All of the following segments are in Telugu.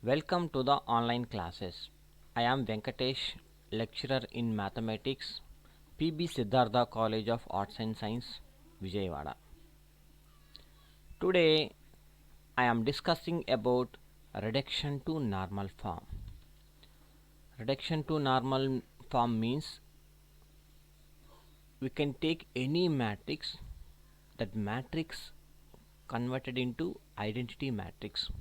Welcome to the online classes. I am Venkatesh, lecturer in mathematics, PB Siddhartha College of Arts and Science, Vijayawada. Today I am discussing about reduction to normal form. Reduction to normal form means we can take any matrix, that matrix converted into identity matrix.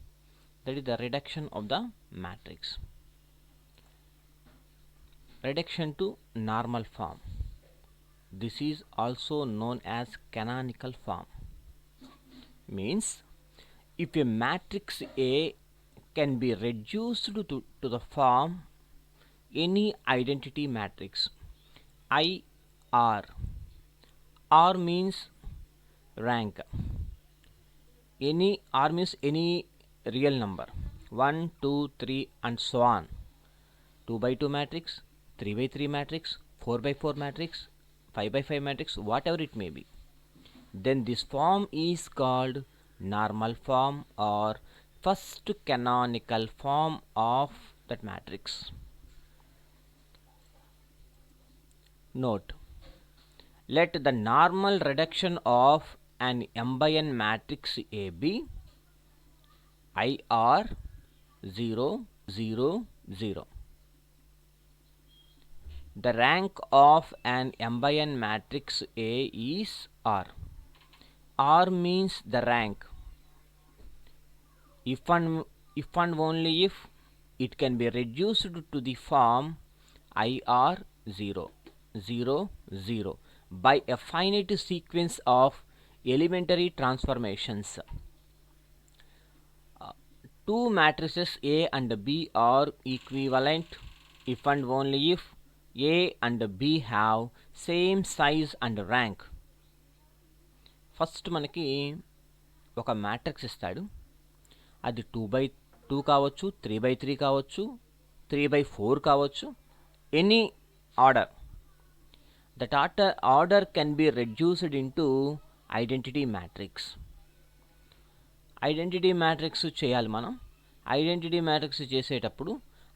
That is the reduction of the matrix. Reduction to normal form. This is also known as canonical form. Means if a matrix A can be reduced to the form any identity matrix I R. R means rank. Any R means any real number. 1, 2, 3 and so on. 2 by 2 matrix, 3 by 3 matrix, 4 by 4 matrix, 5 by 5 matrix, whatever it may be. Then this form is called normal form or first canonical form of that matrix. Note, let the normal reduction of an m by n matrix A be IR 0, 0, 0. The rank of an m by n matrix A is R. R means the rank. If and only if it can be reduced to the form IR 0, 0, 0 by a finite sequence of elementary transformations. Two matrices A and B are equivalent if and only if A and B have same size and rank. First మనకి ఒక మ్యాట్రిక్స్ ఇస్తాడు. అది 2/2 కావచ్చు, 3/3 కావచ్చు, 3/4 కావచ్చు, any order. That order can be reduced into identity matrix. Identity matrix చేయాలి మనం. ఐడెంటిటీ మ్యాట్రిక్స్ చేసేటప్పుడు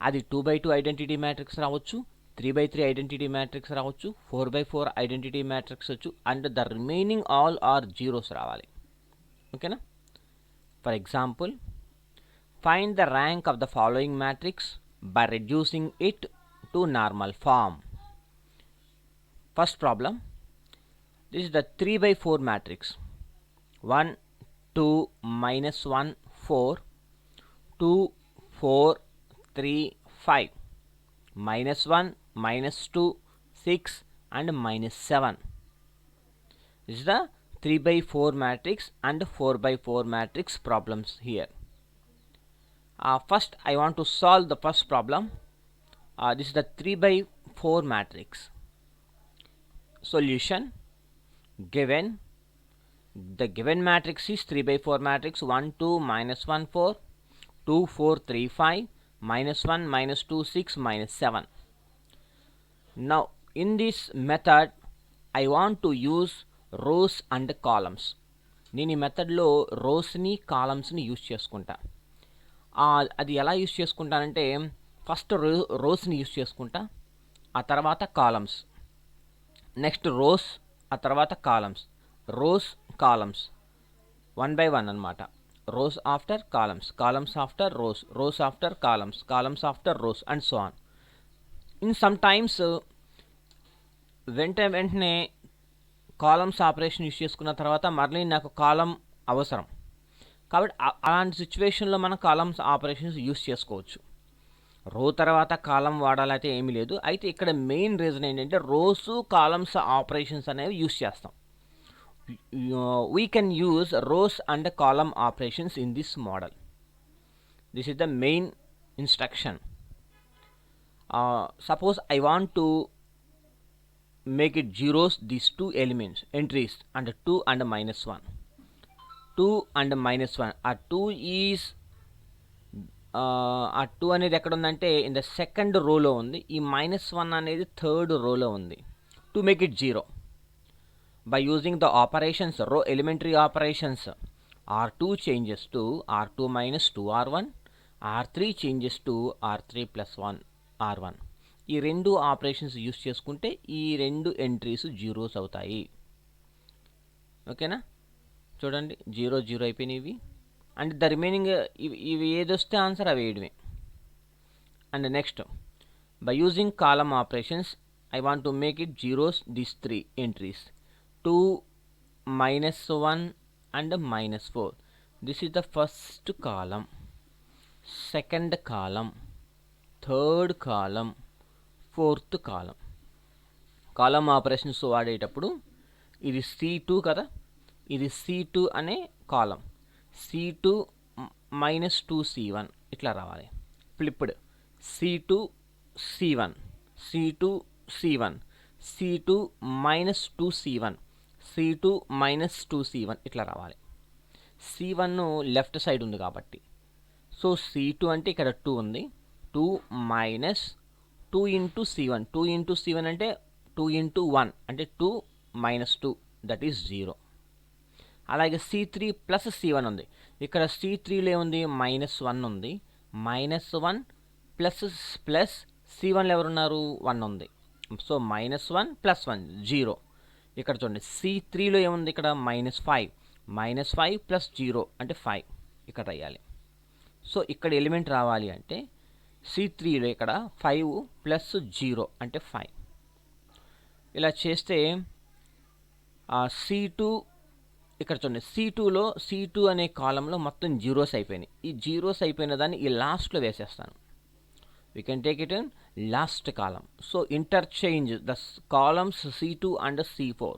అది 2/2 ఐడెంటిటీ మ్యాట్రిక్స్ రావచ్చు, 3/3 ఐడెంటిటీ మ్యాట్రిక్స్ రావచ్చు, 4/4 ఐడెంటిటీ మ్యాట్రిక్స్ వచ్చు, and the remaining all are zeros రావాలి. ఓకేనా? For example, find the rank of the following matrix by reducing it to normal form. First problem, this is the 3/4 matrix. 1, 2, -1, 4, 2, 4, 3, 5, -1, -2, 6 and -7. This is the 3/4 matrix and 4/4 matrix problems here. First I want to solve the first problem. This is the 3/4 matrix. Solution: given the given matrix is 3/4 matrix 1, 2, -1, 4, 2, 4, 3, 5, -1, -2, 6, -7. Now in this method I want to use rows and columns. నేను ఈ మెథడ్లో రోస్ని కాలమ్స్ని యూజ్ చేసుకుంటా. అది ఎలా యూజ్ చేసుకుంటానంటే ఫస్ట్ రోస్ని యూజ్ చేసుకుంటా, ఆ తర్వాత కాలమ్స్, నెక్స్ట్ రోస్, ఆ తర్వాత కాలమ్స్, రోస్ కాలమ్స్ 1 by 1 అనమాట. rows after columns, columns after rows, rows after columns, columns after rows and so on. In sometimes వెంటనే కాలమ్స్ ఆపరేషన్ యూజ్ చేసుకున్న తర్వాత మళ్ళీ నాకు కాలం అవసరం కాబట్టి అలాంటి సిచ్యువేషన్లో మనం కాలమ్స్ ఆపరేషన్స్ యూజ్ చేసుకోవచ్చు. రో తర్వాత కాలం వాడాలైతే ఏమీ లేదు. అయితే ఇక్కడ మెయిన్ రీజన్ ఏంటంటే రోస్ కాలమ్స్ ఆపరేషన్స్ అనేవి యూజ్ చేస్తాం. We can use rows and column operations in this model. This is the main instruction. Suppose I want to make it zeros, these two elements entries and 2 and -1. 2 and -1. 2 is 2 అనేది ఎక్కడ ఉందంటే ఇన్ ద సెకండ్ రోలో ఉంది. ఈ -1 అనేది థర్డ్ రోలో ఉంది. To make it 0, by using the operations, row elementary operations, R2 changes to R2 minus 2R1, R3 changes to R3 plus 1 R1. ఈ రెండు ఆపరేషన్స్ యూస్ చేసుకుంటే ఈ రెండు ఎంట్రీస్ జీరోస్ అవుతాయి. ఓకేనా, చూడండి 0 0 అయిపోయినాయి ఇవి. అండ్ ద రిమైనింగ్ ఇవి ఏదొస్తే ఆన్సర్ అవి వేయడమే. And next, by using column operations I want to make it zeros these three entries 2 -1 and -4. This is the first column, second column, third column, fourth column. Column operations వాడేటప్పుడు ఇది C2 కదా, ఇది C2 అనే కాలం, C2 -2C1 ఇట్లా రావాలి. Flipped C2 C1 C2 C1 C2 -2C1 C2 -2C1 ఇట్లా రావాలి. C1 లెఫ్ట్ సైడ్ ఉంది కాబట్టి, సో C2 అంటే ఇక్కడ 2 ఉంది, 2 minus 2 into C1, 2 into C1 అంటే 2 ఇంటూ 1 అంటే 2 - 2 దట్ ఈస్ 0. అలాగే C3 ప్లస్ C1 ఉంది, ఇక్కడ C3లో ఏముంది -1 ఉంది, -1 ప్లస్ C1లో ఎవరున్నారు 1 ఉంది, సో -1 + 1 0. ఇక్కడ చూడండి C3లో ఏముంది ఇక్కడ -5 + 0 అంటే 5 ఇక్కడ రాయాలి. సో ఇక్కడ ఎలిమెంట్ రావాలి అంటే C3లో ఇక్కడ 5 + 0 అంటే 5. ఇలా చేస్తే C2 ఇక్కడ చూడండి C2లో C2 అనే కాలంలో మొత్తం జీరోస్ అయిపోయినాయి. ఈ జీరోస్ అయిపోయిన దాన్ని ఈ లాస్ట్లో వేసేస్తాను. We can take it in last column. So interchange the columns C2 and C4.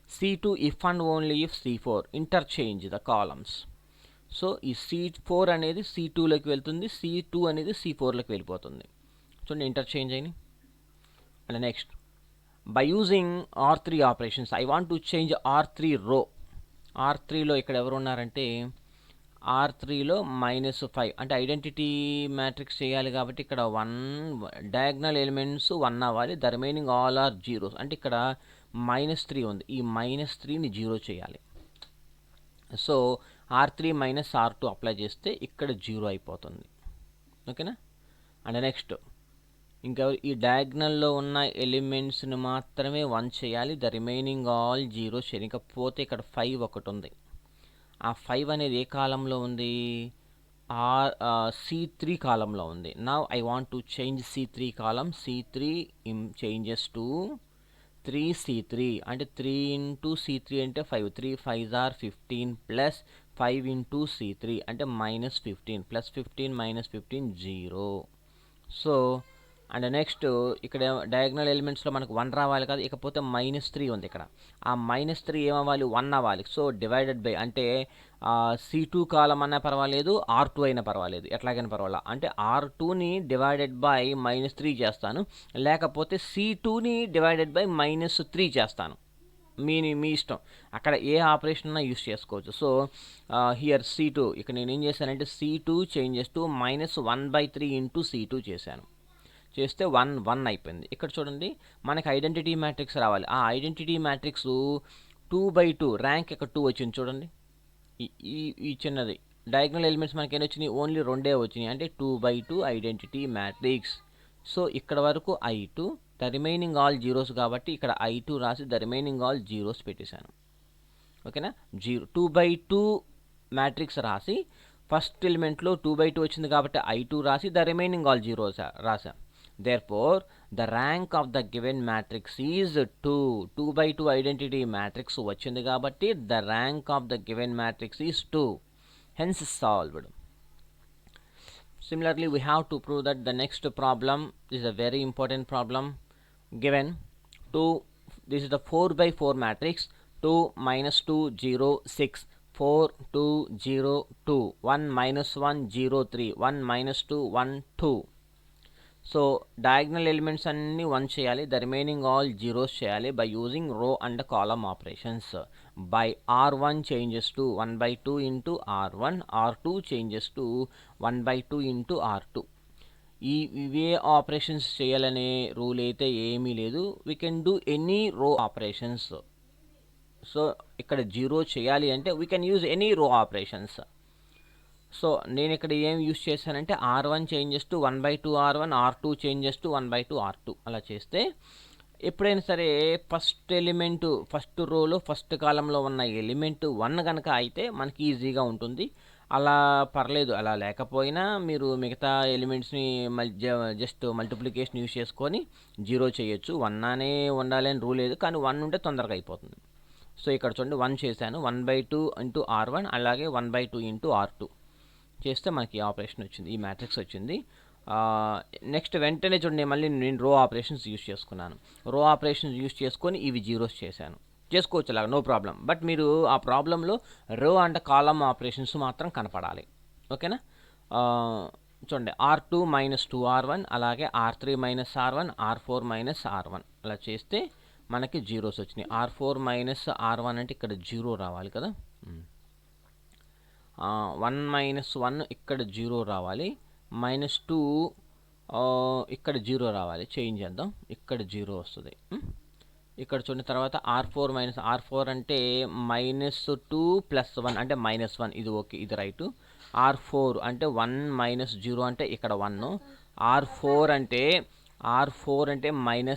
C2 if and only if C4. Interchange the columns. So ఈ C4 అనేది C2లోకి వెళ్తుంది, C2 అనేది C4లోకి వెళ్ళిపోతుంది. చూడండి ఇంటర్చేంజ్ అయినాయి. And next, by using R3 operations I want to change R3 రో. R3లో ఇక్కడ ఎవరు ఉన్నారంటే R3లో -5 అంటే ఐడెంటిటీ మ్యాట్రిక్స్ చేయాలి కాబట్టి ఇక్కడ 1 డయాగ్నల్ ఎలిమెంట్స్ 1 అవ్వాలి, the remaining all are zeros. అంటే ఇక్కడ -3 ఉంది, ఈ -3ని 0 చేయాలి. సో R3 - R2 అప్లై చేస్తే ఇక్కడ 0 అయిపోతుంది. ఓకేనా. అండ్ నెక్స్ట్, ఇంకా ఈ డయాగ్నల్లో ఉన్న ఎలిమెంట్స్ని మాత్రమే 1 చేయాలి, ద రిమైనింగ్ ఆల్ జీరో చేయాలి. ఇకపోతే ఇక్కడ 5 ఒకటి ఉంది, ఆ 5 అనేది ఏ కాలంలో ఉంది, C3 కాలంలో ఉంది. Now I want to change C3 column. C3 changes to 3C3 అంటే 3 ఇంటూ C3 అంటే 5, 3 5s are 15 plus 5 into C3 అంటే -15 ప్లస్ 15 - 15 0. సో అండ్ నెక్స్ట్ ఇక్కడ డయాగ్నల్ ఎలిమెంట్స్లో మనకు 1 రావాలి కదా, ఇకపోతే -3 ఉంది ఇక్కడ, ఆ -3 ఏమవ్వాలి 1 అవ్వాలి. సో డివైడెడ్ బై అంటే C2 కాలం అన్నా పర్వాలేదు, R2 అయినా పర్వాలేదు, ఎట్లాగైనా పర్వాలేదు. అంటే R2ని డివైడెడ్ బై -3 చేస్తాను, లేకపోతే C2ని డివైడెడ్ బై -3 చేస్తాను. మీ ఇష్టం, అక్కడ ఏ ఆపరేషన్ అన్నా యూస్ చేసుకోవచ్చు. సో హియర్ C2 ఇక్కడ నేను ఏం చేశానంటే C2 changes to -1/3 into C2 చేశాను, చేస్తే 1 అయిపోయింది. ఇక్కడ చూడండి మనకి ఐడెంటిటీ మ్యాట్రిక్స్ రావాలి, ఆ ఐడెంటిటీ మ్యాట్రిక్స్ 2/2 ర్యాంక్ ఇక్కడ 2 వచ్చింది చూడండి. ఈ చిన్నది డయాగ్నల్ ఎలిమెంట్స్ మనకి ఎన్ని వచ్చినాయి, ఓన్లీ 2 వచ్చినాయి, అంటే 2/2 ఐడెంటిటీ మ్యాట్రిక్స్. సో ఇక్కడ వరకు I2, the remaining all zeros కాబట్టి ఇక్కడ I2 రాసి ద రిమైనింగ్ ఆల్ జీరోస్ పెట్టేశాను. ఓకేనా, 2/2 మ్యాట్రిక్స్ రాసి ఫస్ట్ ఎలిమెంట్లో 2/2 వచ్చింది కాబట్టి I2 రాసి ద రిమైనింగ్ ఆల్ జీరోస్ రాసా. Therefore, the rank of the given matrix is 2. 2/2 identity matrix వచ్చింది కాబట్టి the rank of the given matrix is 2. Hence solved. Similarly, we have to prove that the next problem is a very important problem. Given 2, this is the 4/4 matrix, 2 -2 0 6 4 2 0 2 1 -1 0 3 1 -2 1 2. So diagonal elements అన్నీ 1 చేయాలి, ద రిమైనింగ్ ఆల్ జీరోస్ చేయాలి బై యూజింగ్ రో and column operations. By R1 changes to 1/2 into R1, R2 changes to 1/2 into R2. ఇవే ఆపరేషన్స్ చేయాలనే రూల్ అయితే ఏమీ లేదు, వీ కెన్ డూ ఎనీ రో ఆపరేషన్స్. సో ఇక్కడ 0 చేయాలి అంటే వీ కెన్ యూజ్ ఎనీ రో ఆపరేషన్స్. సో నేను ఇక్కడ ఏం యూస్ చేశానంటే R1 changes to 1/2 R1, R2 changes to 1/2 R2 అలా చేస్తే ఎప్పుడైనా సరే ఫస్ట్ ఎలిమెంట్ ఫస్ట్ రోలో ఫస్ట్ కాలంలో ఉన్న ఎలిమెంట్ 1 కనుక అయితే మనకి ఈజీగా ఉంటుంది. అలా పర్లేదు, అలా లేకపోయినా మీరు మిగతా ఎలిమెంట్స్ని జస్ట్ మల్టిప్లికేషన్ యూస్ చేసుకొని 0 చేయొచ్చు. 1 అనే ఉండాలి అని రూల్ లేదు, కానీ 1 ఉంటే తొందరగా అయిపోతుంది. సో ఇక్కడ చూడండి 1 చేశాను, 1/2 ఇంటూ R1 అలాగే 1/2 ఇంటూ R2 చేస్తే మనకి ఆపరేషన్ వచ్చింది, ఈ మ్యాట్రిక్స్ వచ్చింది. నెక్స్ట్ వెంటనే చూడండి మళ్ళీ నేను రో ఆపరేషన్స్ యూస్ చేసుకున్నాను. రో ఆపరేషన్స్ యూస్ చేసుకొని ఇవి జీరోస్ చేశాను. చేసుకోవచ్చు అలాగా, నో ప్రాబ్లం. బట్ మీరు ఆ ప్రాబ్లంలో రో అండ్ కాలమ్ ఆపరేషన్స్ మాత్రం కనపడాలి. ఓకేనా? చూడండి R2 - 2R1 అలాగే R3 - R1, R4 - R1 అలా చేస్తే మనకి జీరోస్ వచ్చినాయి. R4 - R1 అంటే ఇక్కడ 0 రావాలి కదా. 1 - 1 ఇక్కడ 0 రావాలి, -2 ఇక్కడ 0 రావాలి. చేంజ్ చేద్దాం, ఇక్కడ 0 వస్తుంది. ఇక్కడ చూడండి తర్వాత R4 అంటే -2 + 1 అంటే -1, ఇది ఓకే, ఇది రైట్. R4 అంటే 1 - 0 అంటే ఇక్కడ 1. R4 అంటే -1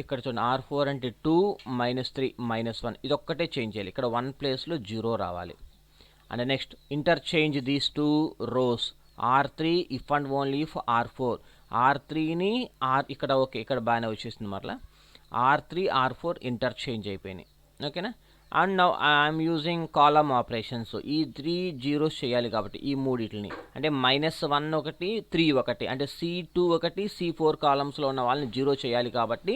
ఇక్కడ చూడండి. R4 అంటే 2 -3 -1, ఇది ఒక్కటే చేంజ్ చేయాలి. ఇక్కడ 1 ప్లేస్లో 0 రావాలి. And next interchange these two rows. R3 if and only if R4. R3ని ఇక్కడ ఓకే, ఇక్కడ బాగానే వచ్చేసింది. మరలా R3 R4 ఇంటర్చేంజ్ అయిపోయినాయి. ఓకేనా? And now I'm using column operations. ఈ 3 జీరోస్ చేయాలి కాబట్టి ఈ మూడిటిని అంటే -1 ఒకటి 3 ఒకటి అంటే C2 ఒకటి C4 కాలమ్స్లో ఉన్న వాళ్ళని 0 చేయాలి కాబట్టి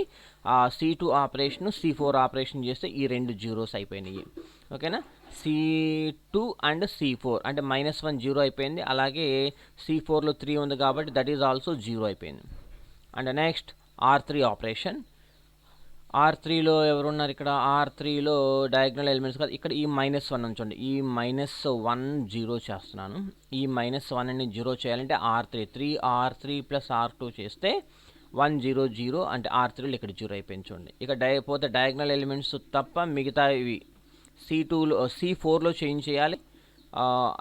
C2 ఆపరేషన్ C4 ఆపరేషన్ చేస్తే ఈ 2 జీరోస్ అయిపోయినాయి. ఓకేనా? C2 అండ్ C4 అంటే -1 0 అయిపోయింది, అలాగే C4లో 3 ఉంది కాబట్టి దట్ ఈజ్ ఆల్సో 0 అయిపోయింది. And next R3 operation. R3లో ఎవరున్నారు? ఇక్కడ R3లో డయాగ్నల్ ఎలిమెంట్స్ కాదు, ఇక్కడ ఈ -1 ఉంచండి. ఈ -1 0 చేస్తున్నాను. ఈ -1ని 0 చేయాలంటే R3 + R2 చేస్తే 1 0 0 అంటే R3లో ఇక్కడ 0 అయిపోయింది. చూడండి ఇక పోతే డయాగ్నల్ ఎలిమెంట్స్ తప్ప మిగతా ఇవి C4లో చేంజ్ చేయాలి.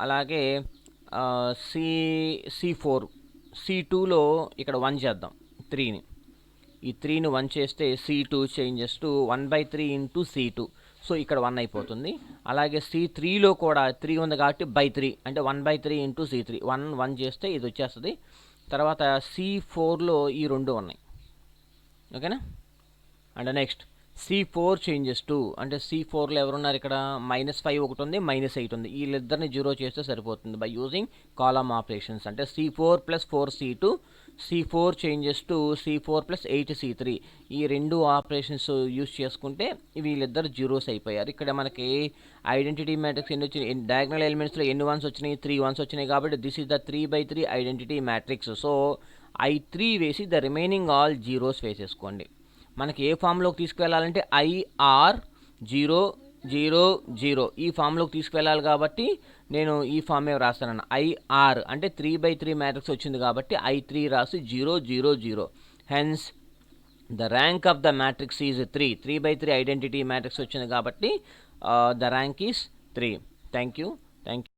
అలాగే C4 C2లో ఇక్కడ 1 చేద్దాం, 3ని. ఈ 3ని 1 చేస్తే C2 changes to 1/3 into C2. So ఇక్కడ 1 అయిపోతుంది. అలాగే C3లో కూడా 3 ఉంది కాబట్టి 3 అంటే 1/3 ఇంటూ C3. 1 చేస్తే ఇది వచ్చేస్తుంది. తర్వాత C4లో ఈ 2 ఉన్నాయి. ఓకేనా? And next C4 changes to అంటే C4లో ఎవరున్నారు? ఇక్కడ -5 ఒకటి ఉంది, -8 ఉంది. వీళ్ళిద్దరిని 0 చేస్తే సరిపోతుంది బై యూజింగ్ కాలమ్ ఆపరేషన్స్. అంటే C4 + 4 C2, C4 changes to C4 + 8 C3. ఈ 2 ఆపరేషన్స్ యూస్ చేసుకుంటే వీళ్ళిద్దరు జీరోస్ అయిపోయారు. ఇక్కడ మనకి ఐడెంటిటీ మ్యాట్రిక్స్ ఎన్ని వచ్చినాయి? డయాగ్నల్ ఎలిమెంట్స్లో ఎన్ని 1s వచ్చినాయి? 3 1s వచ్చినాయి కాబట్టి this is the 3/3 identity matrix. So I3 వేసి ద రిమైనింగ్ ఆల్ జీరోస్ వేసేసుకోండి. మనకి ఏ ఫామ్లోకి తీసుకువెళ్ళాలంటే IR 0 0 0 ఈ ఫామ్లోకి తీసుకువెళ్ళాలి కాబట్టి నేను ఈ ఫామే రాస్తాను. IR అంటే 3/3 మ్యాట్రిక్స్ వచ్చింది కాబట్టి I3 రాసి 0 0 0. Hence the rank of the matrix is 3. 3/3 identity matrix వచ్చింది కాబట్టి the rank is 3. Thank you.